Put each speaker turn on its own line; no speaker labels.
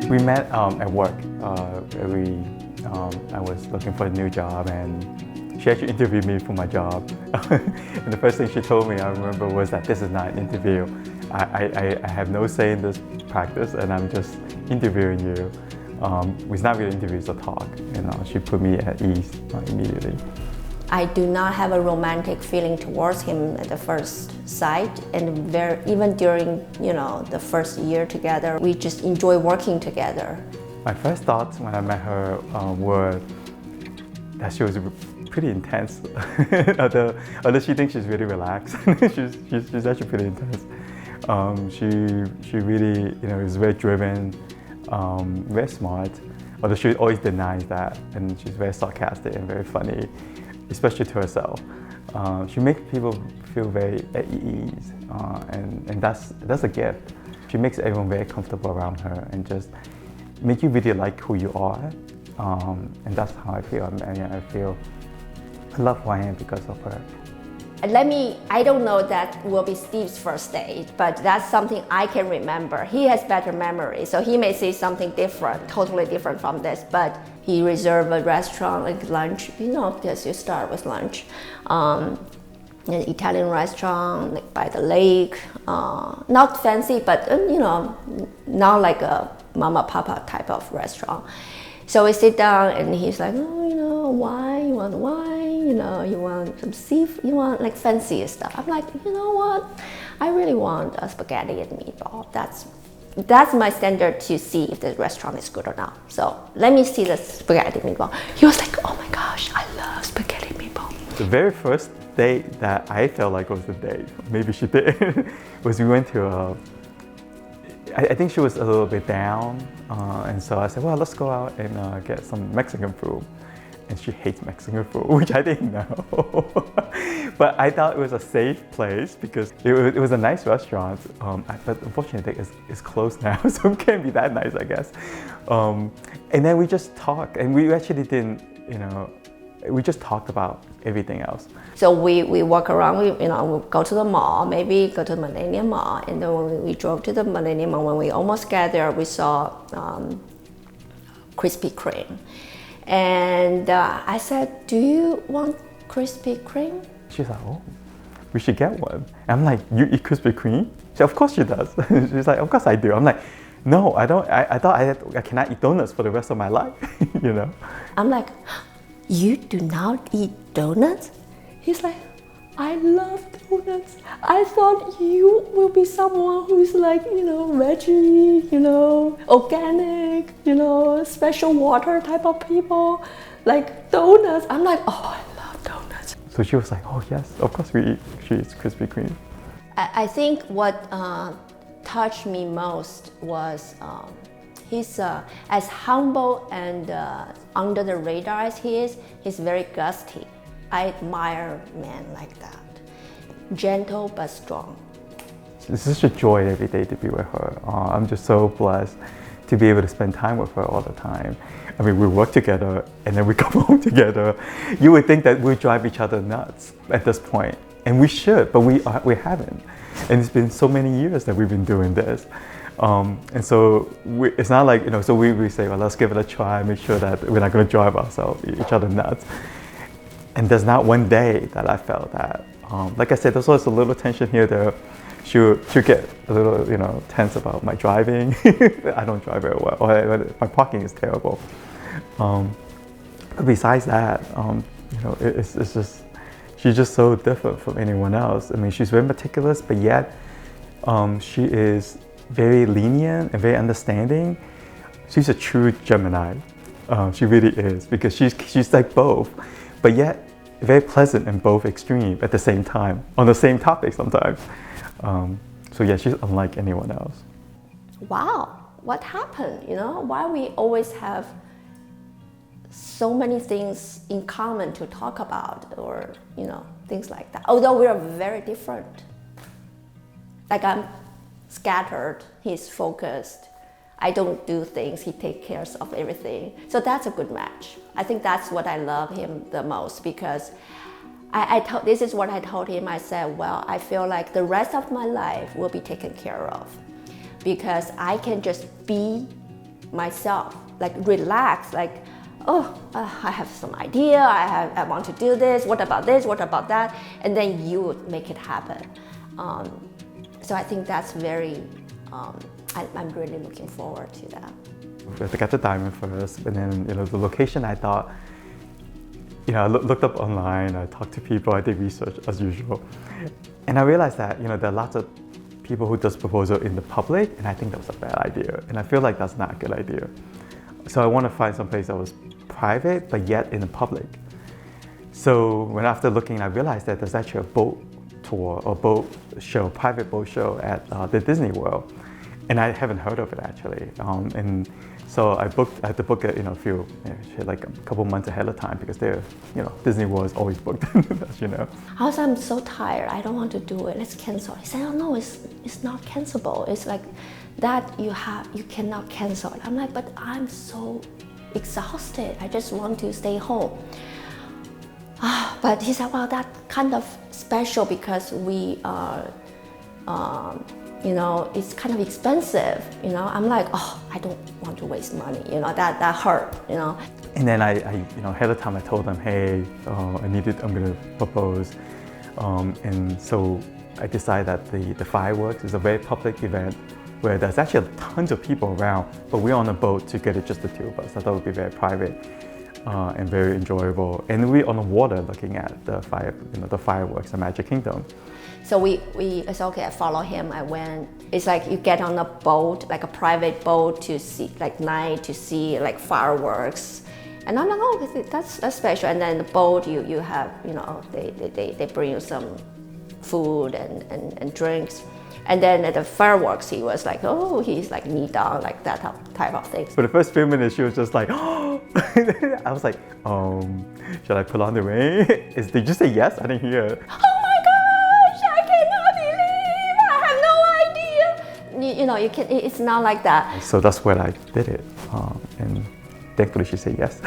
We met at work. I was looking for a new job, and she actually interviewed me for my job. And the first thing she told me, I remember, was that this is not an interview. I have no say in this practice, and I'm just interviewing you. It's not really interviews, a talk. She put me at ease immediately.
I do not have a romantic feeling towards him at the first sight, and even during the first year together, we just enjoy working together.
My first thoughts when I met her were that she was pretty intense. although she thinks she's really relaxed, she's actually pretty intense. She really is very driven, very smart. Although she always denies that, and she's very sarcastic and very funny, especially to herself. She makes people feel very at ease, and that's a gift. She makes everyone very comfortable around her and just make you really like who you are, and that's how I feel. I love who I am because of her.
I don't know that will be Steve's first date, but that's something I can remember. He has better memory, so he may say something different, totally different from this, but he reserved a restaurant, like lunch, because you start with lunch. An Italian restaurant, like by the lake, not fancy, but not like a mama papa type of restaurant. So we sit down and he's like, wine, you want wine, you want some seafood, you want like fancy stuff. I'm like, you know what? I really want a spaghetti and meatball. That's my standard to see if the restaurant is good or not. So let me see the spaghetti meatball. He was like, oh my gosh, I love spaghetti meatball.
The very first date that I felt like was the date, maybe she did, was we went to I think she was a little bit down, and so I said, well, let's go out and get some Mexican food. And she hates Mexican food, which I didn't know. But I thought it was a safe place because it was a nice restaurant. But unfortunately, it's closed now, so it can't be that nice, I guess. And then we just talked, and we actually didn't, we just talked about everything else.
So we walk around, we go to the mall, maybe go to the Millennium Mall, and then when we drove to the Millennium Mall, when we almost got there, we saw Krispy Kreme. And I said, do you want Krispy Kreme?
She's like, oh, we should get one. And I'm like, you eat Krispy Kreme? She said, of course she does. She's like, of course I do. I'm like, no, I don't. I thought I cannot eat donuts for the rest of my life,
I'm like, you do not eat donuts? He's like, I love donuts. I thought you will be someone who's like, veggie, organic, special water type of people, like donuts. I'm like, oh, I love donuts.
So she was like, oh yes, of course she eats Krispy Kreme.
I think what touched me most was he's as humble and under the radar as he is, he's very gusty. I admire men like that. Gentle but strong.
It's such a joy every day to be with her. I'm just so blessed to be able to spend time with her all the time. I mean, we work together and then we come home together. You would think that we drive each other nuts at this point, and we should, but we haven't. And it's been so many years that we've been doing this. And so it's not like, so we say, well, let's give it a try, make sure that we're not going to drive each other nuts. And there's not one day that I felt that. Like I said, there's always a little tension here. There, she'll get a little, tense about my driving. I don't drive very well. My parking is terrible. But besides that, it's just she's just so different from anyone else. I mean, she's very meticulous, but yet she is very lenient and very understanding. She's a true Gemini. She really is, because she's like both, but yet very pleasant in both extremes at the same time, on the same topic sometimes. So yeah, she's unlike anyone else.
Wow, what happened? Why we always have so many things in common to talk about, or things like that. Although we are very different. Like I'm scattered, he's focused. I don't do things, he takes care of everything. So that's a good match. I think that's what I love him the most, because this is what I told him. I said, well, I feel like the rest of my life will be taken care of, because I can just be myself, like relax, like, oh, I have some idea, I want to do this, what about this, what about that, and then you would make it happen. So I think that's very, I'm really looking forward to that.
We have to get the diamond first, and then the location. I thought, I looked up online, I talked to people, I did research as usual, and I realized that there are lots of people who does proposal in the public, and I think that was a bad idea, and I feel like that's not a good idea. So I want to find some place that was private but yet in the public. So when after looking, I realized that there's actually a boat tour or boat show, private boat show at the Disney World, and I haven't heard of it actually. And so I had to book it, like a couple months ahead of time because Disney World is always booked, as you know.
Also, I'm so tired. I don't want to do it. Let's cancel. He said, "Oh no, it's not cancelable. It's like that. You cannot cancel it." I'm like, "But I'm so exhausted. I just want to stay home." But he said, "Well, that's kind of special because we are." It's kind of expensive, I'm like, oh, I don't want to waste money, that hurt,
And then I ahead of time I told them, hey, I'm gonna propose. And so I decided that the fireworks is a very public event where there's actually tons of people around, but we're on a boat together, just the two of us. I thought it would be very private and very enjoyable. And we're on the water looking at the fireworks, the Magic Kingdom.
So it's okay, I follow him. I went, it's like you get on a boat, like a private boat to see, like night to see like fireworks. And I'm like, oh, that's special. And then the boat, you have, they bring you some food and drinks. And then at the fireworks, he was like, oh, he's like knee down, like that type of thing.
For the first few minutes, she was just like, oh. I was like, should I put on the ring? Did you say yes? I didn't hear. You can. It's not like that. So that's when I did it, and thankfully she said yes.